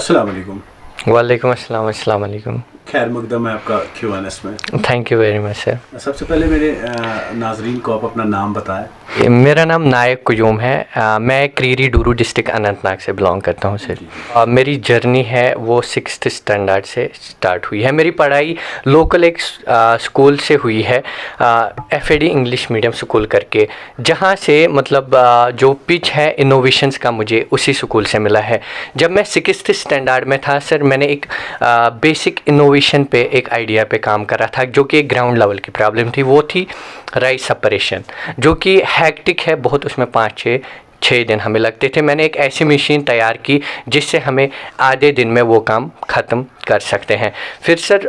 अस्सलाम वालेकुम। वालेकुम अस्सलाम, अस्सलाम वालेकुम। खैर मकदम है आपका Q&S में। Thank you very much sir. सबसे पहले मेरे नाजरीन को आप अपना नाम बताएं। मेरा नाम नायक कुयूम है। मैं क्रीरी डूरू डिस्ट्रिक्ट अनंतनाग से बिलोंग करता हूँ सर। मेरी जर्नी है वो 6th स्टैंडर्ड से स्टार्ट हुई है। मेरी पढ़ाई लोकल एक स्कूल से हुई है, FAD इंग्लिश मीडियम स्कूल करके, जहाँ से मतलब जो पिच है इनोवेशंस का मुझे उसी स्कूल से मिला है। जब मैं 6th स्टैंडर्ड में था सर, मैंने एक बेसिक इनोवेशन पे एक आइडिया पे काम कर रहा था, जो कि ग्राउंड लेवल की प्रॉब्लम थी। वो थी राइस सेपरेशन, जो कि हैक्टिक है बहुत। उसमें 5-6 दिन हमें लगते थे। मैंने एक ऐसी मशीन तैयार की जिससे हमें आधे दिन में वो काम ख़त्म कर सकते हैं। फिर सर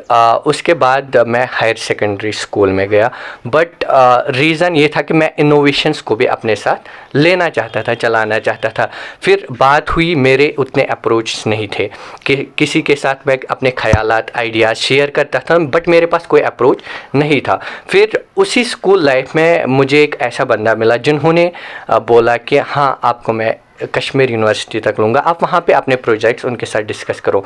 उसके बाद मैं हायर सेकेंडरी स्कूल में गया, बट रीज़न ये था कि मैं इनोवेशंस को भी अपने साथ लेना चाहता था, चलाना चाहता था। फिर बात हुई, मेरे उतने अप्रोच नहीं थे कि किसी के साथ मैं अपने ख़यालात आइडियाज़ शेयर करता था, बट मेरे पास कोई अप्रोच नहीं था। फिर उसी स्कूल लाइफ में मुझे एक ऐसा बंदा मिला जिन्होंने बोला कि हाँ, आपको मैं कश्मीर यूनिवर्सिटी तक लूँगा, आप वहाँ पे अपने प्रोजेक्ट्स उनके साथ डिस्कस करो।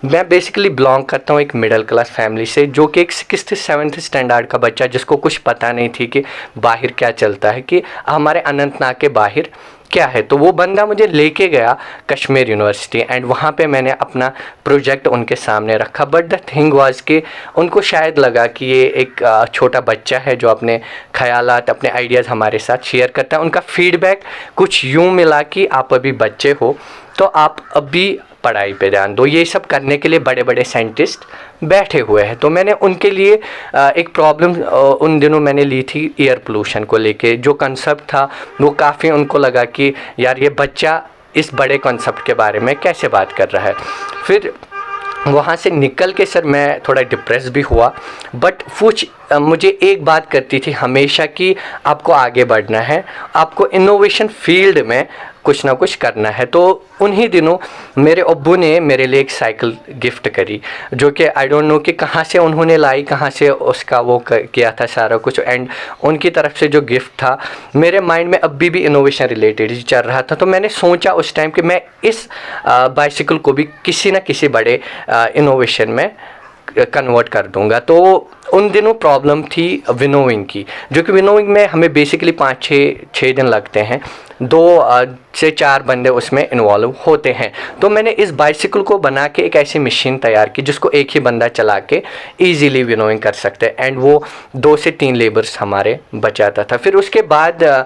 मैं बेसिकली बिलोंग करता हूँ एक मिडिल क्लास फैमिली से, जो कि एक 6th 7th स्टैंडर्ड का बच्चा, जिसको कुछ पता नहीं थी कि बाहर क्या चलता है, कि हमारे अनंतनाग के बाहर क्या है। तो वो बंदा मुझे लेके गया कश्मीर यूनिवर्सिटी, एंड वहाँ पे मैंने अपना प्रोजेक्ट उनके सामने रखा। बट द थिंग वाज कि उनको शायद लगा कि ये एक छोटा बच्चा है जो अपने ख़यालात, अपने आइडियाज़ हमारे साथ शेयर करता है। उनका फीडबैक कुछ यूँ मिला कि आप अभी बच्चे हो, तो आप अभी पढ़ाई पे ध्यान दो, ये सब करने के लिए बड़े बड़े साइंटिस्ट बैठे हुए हैं। तो मैंने उनके लिए एक प्रॉब्लम उन दिनों मैंने ली थी एयर पोल्यूशन को लेके। जो कंसेप्ट था वो काफ़ी उनको लगा कि यार ये बच्चा इस बड़े कंसेप्ट के बारे में कैसे बात कर रहा है। फिर वहाँ से निकल के सर मैं थोड़ा डिप्रेस भी हुआ, बट मुझे एक बात करती थी हमेशा कि आपको आगे बढ़ना है, आपको इनोवेशन फील्ड में कुछ ना कुछ करना है। तो उन्हीं दिनों मेरे अब्बू ने मेरे लिए एक साइकिल गिफ्ट करी, जो कि आई डोंट नो कि कहाँ से उन्होंने लाई, कहाँ से उसका वो किया था सारा कुछ। एंड उनकी तरफ से जो गिफ्ट था, मेरे माइंड में अभी भी इनोवेशन रिलेटेड ही चल रहा था। तो मैंने सोचा उस टाइम कि मैं इस बाइसिकल को भी किसी न किसी बड़े इनोवेशन में कन्वर्ट कर दूंगा। तो उन दिनों प्रॉब्लम थी विनोइंग की, जो कि विनोइंग में हमें बेसिकली 5-6 दिन लगते हैं, 2 से 4 बंदे उसमें इन्वॉल्व होते हैं। तो मैंने इस बाइसिकल को बना के एक ऐसी मशीन तैयार की जिसको एक ही बंदा चला के ईजीली विनोइंग कर सकते हैं, एंड वो 2 से 3 लेबर्स हमारे बचाता था। फिर उसके बाद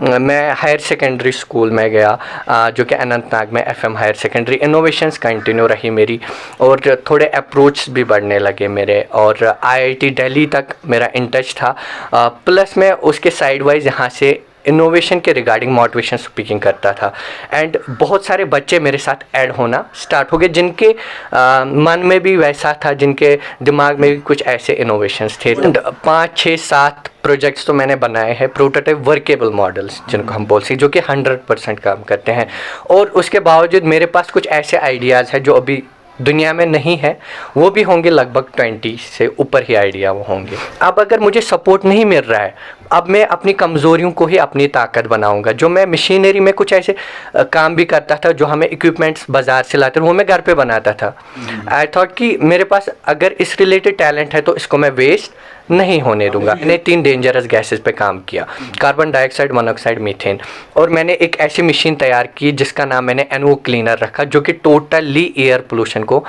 मैं हायर सेकेंडरी स्कूल में गया, जो कि अनंतनाग में FM higher secondary. Innovations continue रही मेरी, और थोड़े अप्रोच भी बढ़ने लगे मेरे, और IIT दिल्ली तक मेरा इन टच था। प्लस मैं उसके साइड वाइज यहाँ से इनोवेशन के रिगार्डिंग मोटिवेशन स्पीकिंग करता था, एंड बहुत सारे बच्चे मेरे साथ ऐड होना स्टार्ट हो गए जिनके मन में भी वैसा था, जिनके दिमाग में भी कुछ ऐसे इनोवेशंस थे। 5-6-7 प्रोजेक्ट्स तो मैंने बनाए हैं, प्रोटोटाइप वर्केबल मॉडल्स जिनको हम बोलते हैं, जो कि 100% काम करते हैं। और उसके बावजूद मेरे पास कुछ ऐसे आइडियाज़ हैं जो अभी दुनिया में नहीं है, वो भी होंगे लगभग 20 से ऊपर ही आइडिया वो होंगे। अब अगर मुझे सपोर्ट नहीं मिल रहा है, अब मैं अपनी कमज़ोरियों को ही अपनी ताकत बनाऊंगा। जो मैं मशीनरी में कुछ ऐसे काम भी करता था, जो हमें इक्विपमेंट्स बाज़ार से लाते थे, वो मैं घर पे बनाता था। आई थॉट कि मेरे पास अगर इस रिलेटेड टैलेंट है तो इसको मैं वेस्ट नहीं होने दूंगा। मैंने 3 डेंजरस गैसेस पे काम किया, कार्बन डाइऑक्साइड, मोनोऑक्साइड, मीथेन। और मैंने एक ऐसी मशीन तैयार की जिसका नाम मैंने NO क्लीनर रखा, जो कि टोटली एयर पोल्यूशन को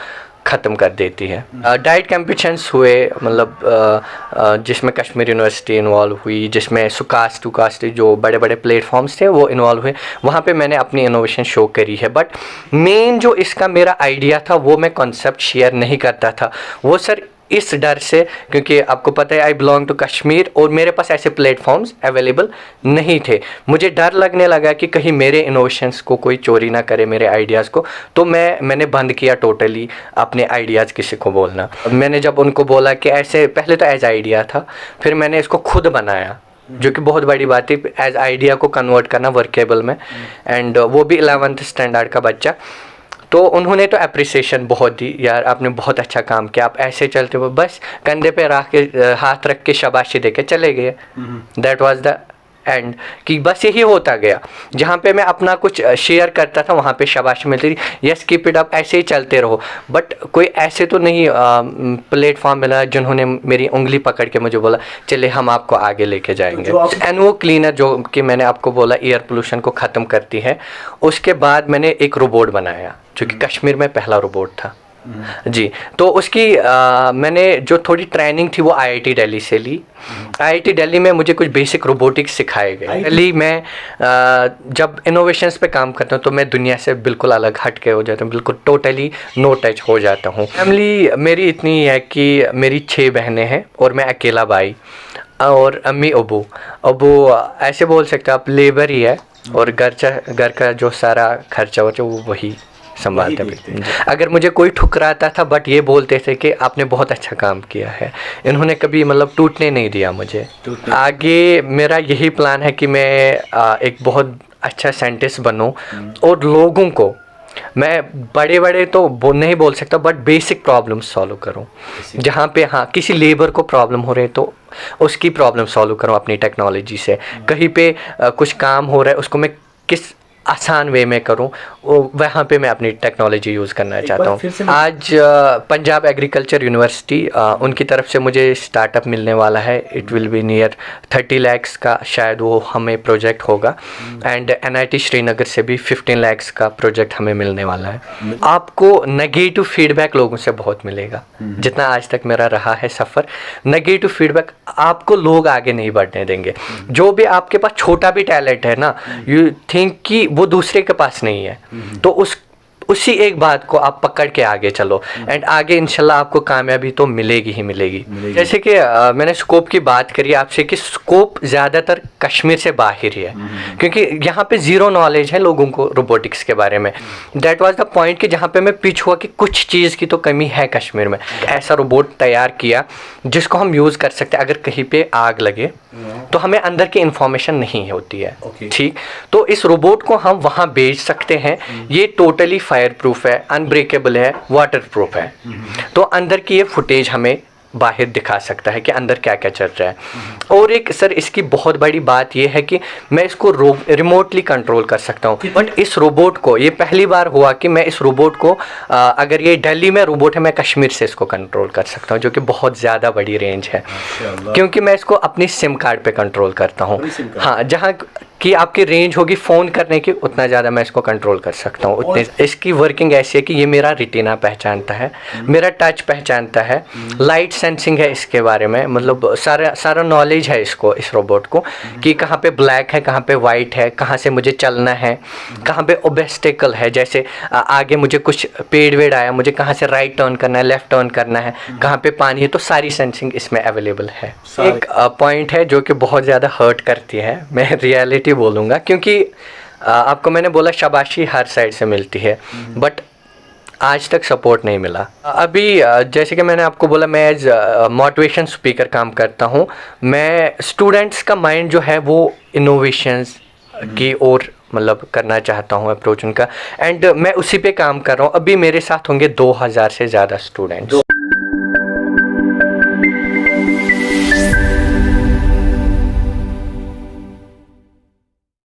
ख़त्म कर देती है। डाइट कॉम्पिटिशन्स हुए, मतलब जिसमें कश्मीर यूनिवर्सिटी इन्वॉल्व हुई, जिसमें सुकास्ट टूकास्ट जो बड़े बड़े प्लेटफॉर्म्स थे वो इन्वॉल्व हुए। वहाँ पे मैंने अपनी इनोवेशन शो करी है। बट मेन जो इसका मेरा आइडिया था वो मैं कॉन्सेप्ट शेयर नहीं करता था, वो सर इस डर से, क्योंकि आपको पता है आई बिलोंग टू कश्मीर, और मेरे पास ऐसे प्लेटफॉर्म्स अवेलेबल नहीं थे। मुझे डर लगने लगा कि कहीं मेरे इनोवेशंस को कोई चोरी ना करे, मेरे आइडियाज़ को। तो मैंने बंद किया टोटली अपने आइडियाज़ किसी को बोलना। मैंने जब उनको बोला कि ऐसे, पहले तो एज आइडिया था, फिर मैंने इसको खुद बनाया, जो कि बहुत बड़ी बात है एज आइडिया को कन्वर्ट करना वर्केबल में, एंड वो भी 11th स्टैंडर्ड का बच्चा। तो उन्होंने तो अप्रिसिएशन बहुत दी, यार आपने बहुत अच्छा काम किया, आप ऐसे चलते हो, बस कंधे पे हाथ रख के शाबाशी दे के चले गए। दैट वाज द एंड कि बस यही होता गया। जहाँ पे मैं अपना कुछ शेयर करता था वहाँ पे शाबाशी मिलती थी, यस कीप इट अप, ऐसे ही चलते रहो। बट कोई ऐसे तो नहीं प्लेटफॉर्म मिला जिन्होंने मेरी उंगली पकड़ के मुझे बोला चले हम आपको आगे लेके जाएंगे। एनओ क्लीनर जो कि मैंने आपको बोला एयर पोल्यूशन को ख़त्म करती है, उसके बाद मैंने एक रोबोट बनाया जो कि कश्मीर में पहला रोबोट था जी। तो उसकी मैंने जो थोड़ी ट्रेनिंग थी वो आईआईटी दिल्ली से ली। आईआईटी दिल्ली में मुझे कुछ बेसिक रोबोटिक्स सिखाए गए। दिल्ली में जब इनोवेशंस पे काम करता हूँ तो मैं दुनिया से बिल्कुल अलग हट के हो जाता हूँ, बिल्कुल टोटली नो टच हो जाता हूँ। फैमिली मेरी इतनी है कि मेरी 6 बहनें हैं और मैं अकेला भाई, और अम्मी अबू ऐसे बोल सकते हो आप लेबर ही है, और घर का जो सारा खर्चा हो वो वही संभालते हैं। अगर मुझे कोई ठुकराता था बट ये बोलते थे कि आपने बहुत अच्छा काम किया है, इन्होंने कभी मतलब टूटने नहीं दिया मुझे। आगे मेरा यही प्लान है कि मैं एक बहुत अच्छा साइंटिस्ट बनूं और लोगों को मैं बड़े तो नहीं बोल सकता बट बेसिक प्रॉब्लम सॉल्व करूं। जहाँ पे हाँ किसी लेबर को प्रॉब्लम हो रही है तो उसकी प्रॉब्लम सॉल्व करूं अपनी टेक्नोलॉजी से। कहीं पे कुछ काम हो रहा है उसको मैं किस आसान वे में करूं, वहाँ पे मैं अपनी टेक्नोलॉजी यूज़ करना चाहता हूँ। आज पंजाब एग्रीकल्चर यूनिवर्सिटी उनकी तरफ से मुझे स्टार्टअप मिलने वाला है। It will be near 30 lakhs का शायद वो हमें प्रोजेक्ट होगा, एंड एनआईटी श्रीनगर से भी 15 लाख्स का प्रोजेक्ट हमें मिलने वाला है। आपको नेगेटिव फीडबैक लोगों से बहुत मिलेगा, जितना आज तक मेरा रहा है सफ़र। नेगेटिव फीडबैक आपको लोग आगे नहीं बढ़ने देंगे। जो भी आपके पास छोटा भी टैलेंट है ना, यू थिंक कि वो दूसरे के पास नहीं है, तो उसी एक बात को आप पकड़ के आगे चलो, एंड आगे इंशाल्लाह आपको कामयाबी तो मिलेगी ही मिलेगी। जैसे कि मैंने स्कोप की बात करी आपसे कि स्कोप ज़्यादातर कश्मीर से बाहर ही है, क्योंकि यहाँ पे ज़ीरो नॉलेज है लोगों को रोबोटिक्स के बारे में। दैट वाज द पॉइंट कि जहाँ पे मैं पिच हुआ कि कुछ चीज़ की तो कमी है कश्मीर में। ऐसा रोबोट तैयार किया जिसको हम यूज़ कर सकते हैं। अगर कहीं पे आग लगे तो हमें अंदर की इंफॉर्मेशन नहीं होती है, ठीक, तो इस रोबोट को हम वहाँ बेच सकते हैं। ये टोटली फायर प्रूफ है, अनब्रेकेबल है, वाटर प्रूफ है। तो अंदर की ये फुटेज हमें बाहर दिखा सकता है कि अंदर क्या क्या चल रहा है। और एक सर इसकी बहुत बड़ी बात ये है कि मैं इसको रिमोटली कंट्रोल कर सकता हूँ। बट इस रोबोट को ये पहली बार हुआ कि मैं इस रोबोट को अगर ये दिल्ली में रोबोट है मैं कश्मीर से इसको कंट्रोल कर सकता हूँ, जो कि बहुत ज़्यादा बड़ी रेंज है, क्योंकि मैं इसको अपनी सिम कार्ड पे कंट्रोल करता हूँ। हाँ, जहाँ कि आपकी रेंज होगी फ़ोन करने की उतना ज़्यादा मैं इसको कंट्रोल कर सकता हूँ उतने। इसकी वर्किंग ऐसी है कि ये मेरा रेटिना पहचानता है, मेरा टच पहचानता है, लाइट सेंसिंग है इसके बारे में, मतलब सारा नॉलेज है इसको, इस रोबोट को, कि कहाँ पे ब्लैक है, कहाँ पे वाइट है, कहाँ से मुझे चलना है, कहाँ पे ऑब्स्टेकल है। जैसे आगे मुझे कुछ पेड़ वेड़ आया, मुझे कहाँ से राइट टर्न करना है, लेफ़्ट टर्न करना है, कहाँ पे पानी है, तो सारी सेंसिंग इसमें अवेलेबल है। एक पॉइंट है जो कि बहुत ज़्यादा हर्ट करती है, मैं रियलिटी बोलूँगा, क्योंकि आपको मैंने बोला शाबाशी हर साइड से मिलती है बट आज तक सपोर्ट नहीं मिला। अभी जैसे कि मैंने आपको बोला मैं एज मोटिवेशन स्पीकर काम करता हूँ। मैं स्टूडेंट्स का माइंड जो है वो इनोवेशंस की ओर मतलब करना चाहता हूँ अप्रोच उनका, एंड मैं उसी पे काम कर रहा हूँ। अभी मेरे साथ होंगे 2000 से ज़्यादा स्टूडेंट्स।